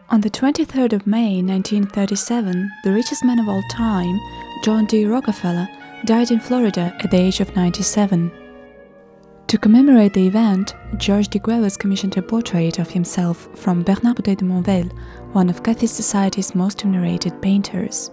On the 23rd of May 1937, the richest man of all time, John D. Rockefeller, died in Florida at the age of 97. To commemorate the event, George de Cuevas commissioned a portrait of himself from Bernard Boutet de Monvel, one of Cathay Society's most venerated painters.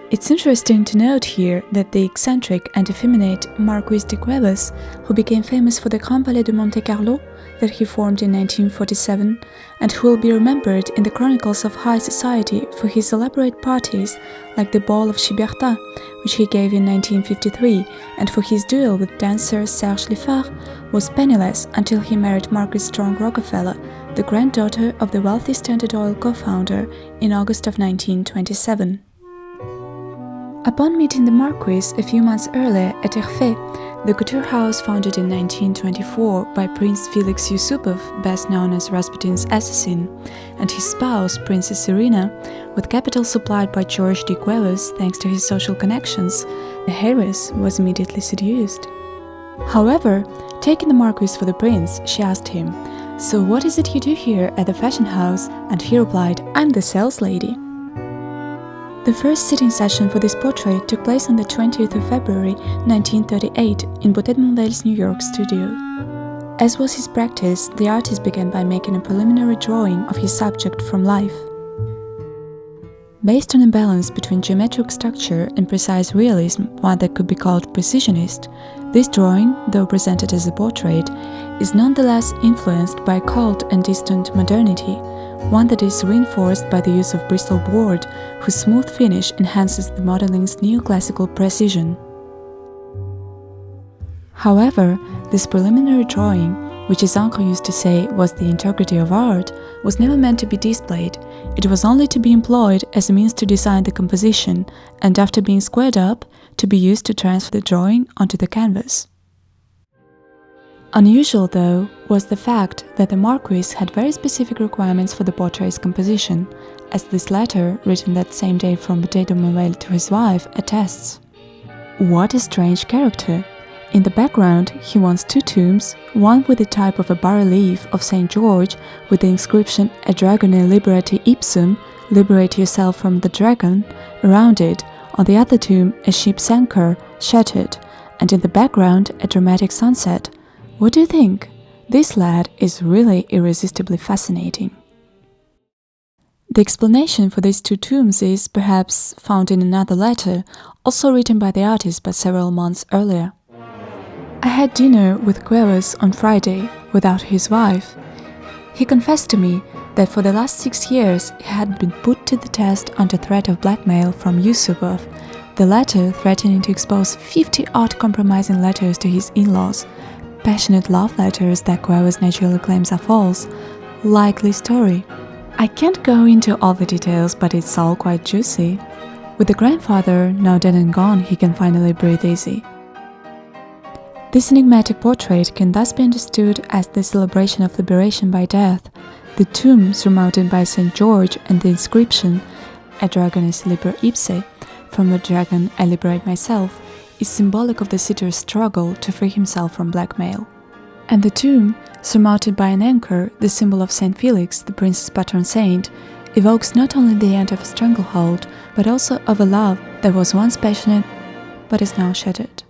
It's interesting to note here that the eccentric and effeminate Marquis de Cuevas, who became famous for the Grand Palais de Monté-Carlo that he formed in 1947, and who will be remembered in the chronicles of high society for his elaborate parties like the Ball of Chiberta, which he gave in 1953, and for his duel with dancer Serge Lefort, was penniless until he married Margaret Strong Rockefeller, the granddaughter of the wealthy Standard Oil co-founder, in August of 1927. Upon meeting the Marquis a few months earlier at Herfé, the couture house founded in 1924 by Prince Felix Yusupov, best known as Rasputin's assassin, and his spouse, Princess Irina, with capital supplied by George de Cuevas thanks to his social connections, the heiress was immediately seduced. However, taking the Marquis for the prince, she asked him, "So what is it you do here at the fashion house?" And he replied, "I'm the sales lady." The first sitting session for this portrait took place on the 20th of February 1938 in Boutet Monvel's New York studio. As was his practice, the artist began by making a preliminary drawing of his subject from life. Based on a balance between geometric structure and precise realism, one that could be called precisionist, this drawing, though presented as a portrait, is nonetheless influenced by cold and distant modernity, one that is reinforced by the use of Bristol board, whose smooth finish enhances the modeling's neoclassical precision. However, this preliminary drawing, which his uncle used to say was the integrity of art, was never meant to be displayed. It was only to be employed as a means to design the composition, and after being squared up, to be used to transfer the drawing onto the canvas. Unusual, though, was the fact that the Marquis had very specific requirements for the portrait's composition, as this letter, written that same day from Boutet de Monvel to his wife, attests. What a strange character! In the background, he wants two tombs, one with the type of a bas-relief of St. George with the inscription "A dragone liberate ipsum," liberate yourself from the dragon, around it, on the other tomb a ship's anchor, shattered, and in the background a dramatic sunset. What do you think? This lad is really irresistibly fascinating. The explanation for these two tombs is, perhaps, found in another letter, also written by the artist but several months earlier. I had dinner with Cuevas on Friday, without his wife. He confessed to me that for the last 6 years he had been put to the test under threat of blackmail from Yusupov, the latter threatening to expose 50-odd compromising letters to his in-laws, passionate love letters that Cuevas naturally claims are false. Likely story. I can't go into all the details, but it's all quite juicy. With the grandfather now dead and gone, he can finally breathe easy. This enigmatic portrait can thus be understood as the celebration of liberation by death. The tomb, surmounted by St. George, and the inscription "A dragonis liber ipse," from the dragon I liberate myself, is symbolic of the sitter's struggle to free himself from blackmail. And the tomb, surmounted by an anchor, the symbol of St. Felix, the prince's patron saint, evokes not only the end of a stranglehold, but also of a love that was once passionate but is now shattered.